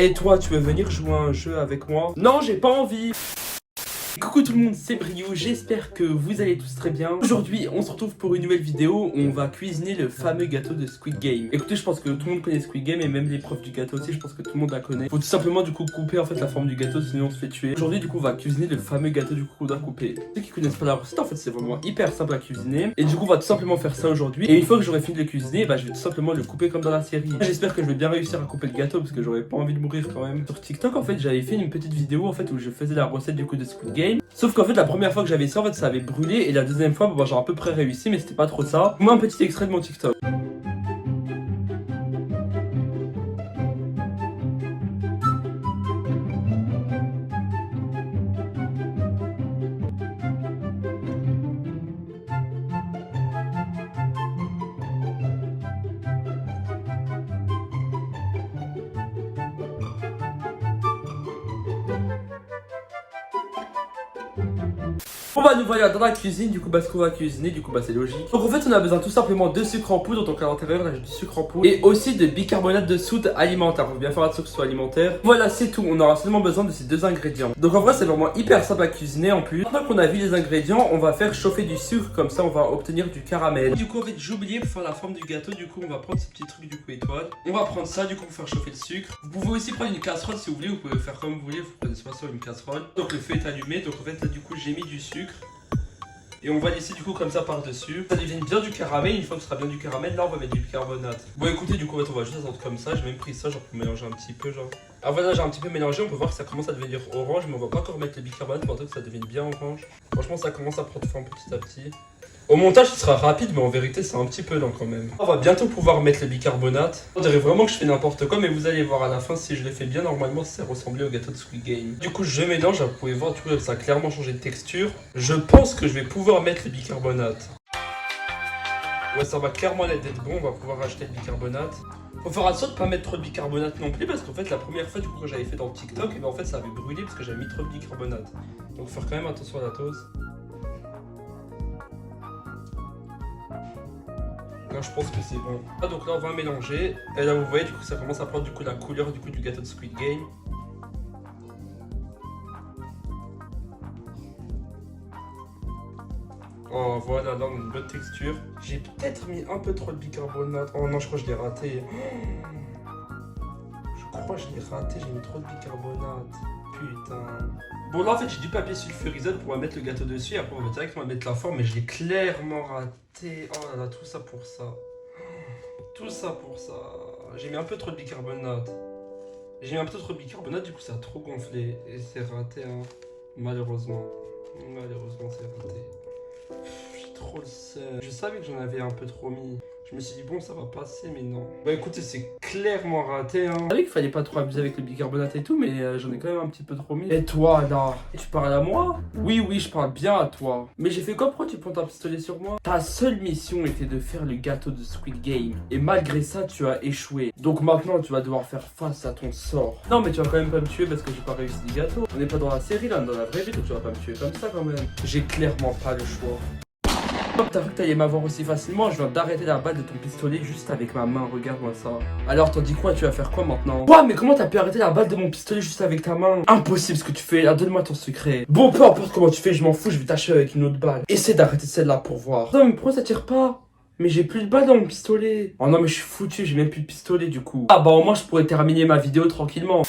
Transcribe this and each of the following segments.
Et toi, tu veux venir jouer à un jeu avec moi? Non, j'ai pas envie. Coucou tout le monde, c'est Brio, j'espère que vous allez tous très bien. Aujourd'hui, on se retrouve pour une nouvelle vidéo où on va cuisiner le fameux gâteau de Squid Game. Écoutez, je pense que tout le monde connaît Squid Game et même l'épreuve du gâteau aussi, je pense que tout le monde la connaît. Faut tout simplement du coup couper en fait la forme du gâteau, sinon on se fait tuer. Aujourd'hui, du coup, on va cuisiner le fameux gâteau du coup qu'on doit couper. Ceux qui connaissent pas la recette, en fait, c'est vraiment hyper simple à cuisiner. Et du coup, on va tout simplement faire ça aujourd'hui. Et une fois que j'aurai fini de le cuisiner, bah, je vais tout simplement le couper comme dans la série. J'espère que je vais bien réussir à couper le gâteau parce que j'aurais pas envie de mourir quand même. Sur TikTok, en fait, j'avais fait une petite vidéo en fait où je faisais la recette du coup de Squid Game. Sauf qu'en fait, la première fois que j'avais ça, en fait, ça avait brûlé. Et la deuxième fois, bon, j'ai à peu près réussi, mais c'était pas trop ça. Moi, un petit extrait de mon TikTok. Bon bah nous voilà dans la cuisine, du coup bah ce qu'on va cuisiner, du coup bah c'est logique. Donc en fait on a besoin tout simplement de sucre en poudre, donc à l'intérieur là j'ai du sucre en poudre. Et aussi de bicarbonate de soude alimentaire, faut bien faire attention que ce soit alimentaire. Voilà c'est tout, on aura seulement besoin de ces deux ingrédients. Donc en vrai c'est vraiment hyper simple à cuisiner en plus. Maintenant qu'on a vu les ingrédients, on va faire chauffer du sucre, comme ça on va obtenir du caramel. Du coup en fait j'ai oublié pour faire la forme du gâteau, du coup on va prendre ce petit truc du coup étoile. On va prendre ça du coup pour faire chauffer le sucre. Vous pouvez aussi prendre une casserole si vous voulez, vous pouvez faire comme vous voulez, vous prenez soit sur une casserole. Donc le feu est allumé, donc en fait là du coup j'ai mis du sucre. Et on va laisser du coup comme ça par dessus. Ça devient bien du caramel, une fois que ce sera bien du caramel, là on va mettre du bicarbonate. Bon écoutez du coup on va juste attendre comme ça, j'ai même pris ça genre pour mélanger un petit peu genre. Ah voilà j'ai un petit peu mélangé, on peut voir que ça commence à devenir orange, mais on va pas encore mettre le bicarbonate pour attendre que ça devienne bien orange. Franchement ça commence à prendre forme petit à petit. Au montage ce sera rapide mais en vérité c'est un petit peu lent quand même. On va bientôt pouvoir mettre le bicarbonate. On dirait vraiment que je fais n'importe quoi mais vous allez voir à la fin si je le fais bien normalement c'est ressembler au gâteau de Squid Game. Du coup je mélange, vous pouvez voir du coup ça a clairement changé de texture. Je pense que je vais pouvoir mettre le bicarbonate. Ouais ça va clairement d'être bon, on va pouvoir acheter le bicarbonate. Faut faire attention de pas mettre trop de bicarbonate non plus parce qu'en fait la première fois du coup que j'avais fait dans TikTok et ben en fait ça avait brûlé parce que j'avais mis trop de bicarbonate. Donc faut faire quand même attention à la dose. Là je pense que c'est bon. Ah donc là on va mélanger. Et là vous voyez du coup ça commence à prendre du coup la couleur du coup du gâteau de Squid Game. Oh voilà là on a une bonne texture. J'ai peut-être mis un peu trop de bicarbonate. Oh non je crois que je l'ai raté. Je crois que je l'ai raté, j'ai mis trop de bicarbonate. Putain. Bon là en fait j'ai du papier sulfurisé pour mettre le gâteau dessus et après on va directement mettre la forme mais je l'ai clairement raté. Oh là là tout ça pour ça. Tout ça pour ça. J'ai mis un peu trop de bicarbonate. J'ai mis un peu trop de bicarbonate du coup ça a trop gonflé et c'est raté hein. Malheureusement. Malheureusement c'est raté. J'ai trop le seum. Je savais que j'en avais un peu trop mis. Je me suis dit bon ça va passer mais non. Bah écoutez c'est clairement raté hein. Je savais qu'il fallait pas trop abuser avec le bicarbonate et tout mais j'en ai quand même un petit peu trop mis. Et toi là, tu parles à moi? Oui oui je parle bien à toi. Mais j'ai fait quoi? Pourquoi tu pointes un pistolet sur moi? Ta seule mission était de faire le gâteau de Squid Game. Et malgré ça tu as échoué. Donc maintenant tu vas devoir faire face à ton sort. Non mais tu vas quand même pas me tuer parce que j'ai pas réussi le gâteau. On n'est pas dans la série là, dans la vraie vie donc tu vas pas me tuer comme ça quand même. J'ai clairement pas le choix. T'as cru que t'allais m'avoir aussi facilement? Je viens d'arrêter la balle de ton pistolet juste avec ma main, regarde-moi ça. Alors t'en dis quoi? Tu vas faire quoi maintenant? Quoi? Mais comment t'as pu arrêter la balle de mon pistolet juste avec ta main? Impossible ce que tu fais, là donne-moi ton secret. Bon peu importe comment tu fais, je m'en fous, je vais t'achever avec une autre balle. Essaie d'arrêter celle-là pour voir. Non mais pourquoi ça tire pas? Mais j'ai plus de balles dans mon pistolet. Oh non mais je suis foutu, j'ai même plus de pistolet du coup. Ah bah au moins je pourrais terminer ma vidéo tranquillement.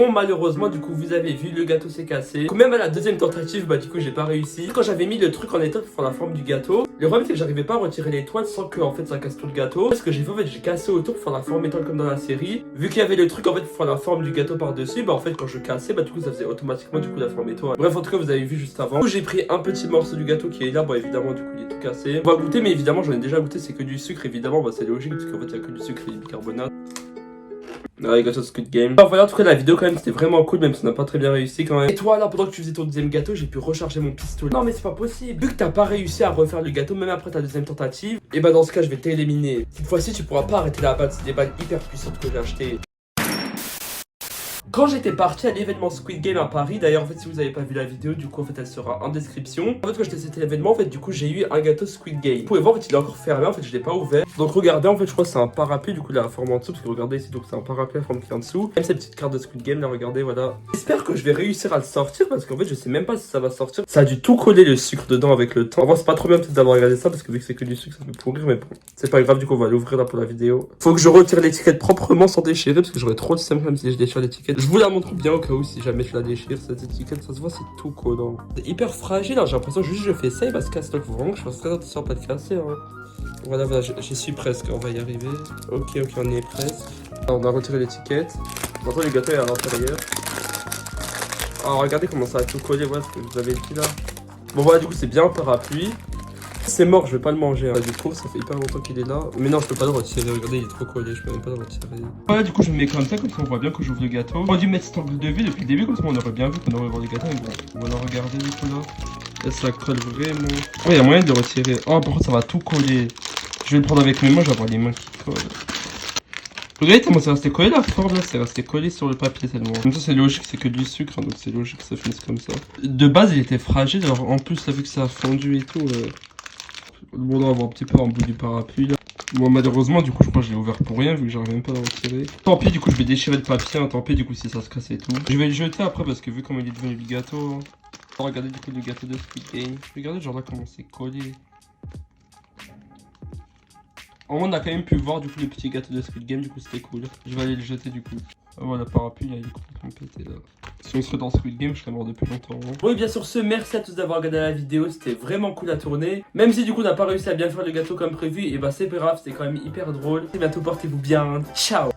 Bon, malheureusement, du coup, vous avez vu, le gâteau s'est cassé. Même à la deuxième tentative, bah du coup, j'ai pas réussi. Quand j'avais mis le truc en étoile pour faire la forme du gâteau, le problème c'est que j'arrivais pas à retirer l'étoile sans que en fait ça casse tout le gâteau. Ce que j'ai fait, en fait, j'ai cassé autour pour faire la forme étoile comme dans la série. Vu qu'il y avait le truc en fait pour faire la forme du gâteau par-dessus, bah en fait, quand je cassais, bah du coup, ça faisait automatiquement du coup la forme étoile. Bref, en tout cas, vous avez vu juste avant. Du coup, j'ai pris un petit morceau du gâteau qui est là. Bon, évidemment, du coup, il est tout cassé. On va goûter, mais évidemment, j'en ai déjà goûté, c'est que du sucre. Évidemment, bah c'est logique parce qu'en fait, il y a que du sucre et du bicarbonate. Ouais, gâteau Squid Game. Enfin, voilà, en tout cas, la vidéo quand même c'était vraiment cool, même si on n'a pas très bien réussi quand même. Et toi là, pendant que tu faisais ton deuxième gâteau, j'ai pu recharger mon pistolet. Non, mais c'est pas possible. Vu que t'as pas réussi à refaire le gâteau, même après ta deuxième tentative, et bah dans ce cas, je vais t'éliminer. Cette fois-ci, tu pourras pas arrêter la balle. C'est des balles hyper puissantes que j'ai achetées. Quand j'étais parti à l'événement Squid Game à Paris, d'ailleurs en fait si vous avez pas vu la vidéo, du coup en fait elle sera en description. En fait quand j'étais à cet événement, en fait du coup j'ai eu un gâteau Squid Game. Vous pouvez voir en fait il est encore fermé, en fait je l'ai pas ouvert. Donc regardez en fait je crois que c'est un parapluie, du coup la forme en dessous, parce que regardez ici donc c'est un parapluie la forme qui est en dessous. Même cette petite carte de Squid Game là, regardez voilà. J'espère que je vais réussir à le sortir parce qu'en fait je sais même pas si ça va sortir. Ça a dû tout coller le sucre dedans avec le temps. En vrai c'est pas trop bien peut-être d'avoir regardé ça parce que vu que c'est que du sucre ça peut pourrir, mais bon c'est pas grave, du coup on va l'ouvrir là pour la vidéo. Faut que je retire l'étiquette proprement sans déchirer parce que j'aurais trop de seum comme si je déchire l'étiquette. Je vous la montre bien au cas où si jamais je la déchire, cette étiquette, ça se voit, c'est tout collant. C'est hyper fragile, hein, j'ai l'impression juste je fais ça, il va se casser. Donc faut vraiment que je fasse très attention à pas le casser. Hein. Voilà, j'y suis presque, on va y arriver. Ok, on y est presque. Alors, on a retiré l'étiquette. Maintenant le gâteau est à l'intérieur. Alors regardez comment ça a tout collé, voilà ce que vous avez dit là. Bon voilà, du coup c'est bien un parapluie. C'est mort, je vais pas le manger. Hein. Du coup, ça fait hyper longtemps qu'il est là. Mais non, je peux pas le retirer. Regardez, il est trop collé. Je peux même pas le retirer. Voilà, du coup, je me mets comme ça on voit bien que j'ouvre le gâteau. J'aurais dû mettre cet angle de vue depuis le début, comme ça on aurait bien vu qu'on aurait ouvert le gâteau. Mais bon, voilà, regardez du coup là. Là, ça colle vraiment. Oh, il y a moyen de le retirer. Oh, par contre, ça va tout coller. Je vais le prendre avec mes mains, je vais avoir les mains qui collent. Regardez comment c'est resté collé la forme là, c'est resté collé sur le papier tellement. Comme ça c'est logique, c'est que du sucre, hein, donc c'est logique que ça finisse comme ça. De base il était fragile, alors en plus là vu que ça a fondu et tout, bon on va avoir un petit peu en bout du parapluie là. Bon malheureusement du coup je crois que je l'ai ouvert pour rien vu que j'arrive même pas à le retirer. Tant pis du coup je vais déchirer le papier, hein, tant pis du coup si ça se casse et tout. Je vais le jeter après parce que vu comment il est devenu le gâteau. Hein. Regardez du coup le gâteau de Squid Game. Regardez genre là comment c'est collé. En moins, on a quand même pu voir du coup le petit gâteau de Squid Game, du coup c'était cool. Je vais aller le jeter du coup. Ah, voilà, parapluie là, il est complètement pété là. Si on serait dans Squid Game, je serais mort depuis longtemps. Hein. Bon, et bien sur ce, merci à tous d'avoir regardé la vidéo, c'était vraiment cool à tourner. Même si du coup on n'a pas réussi à bien faire le gâteau comme prévu, et bah c'est pas grave, c'était quand même hyper drôle. Et bientôt, portez-vous bien. Ciao!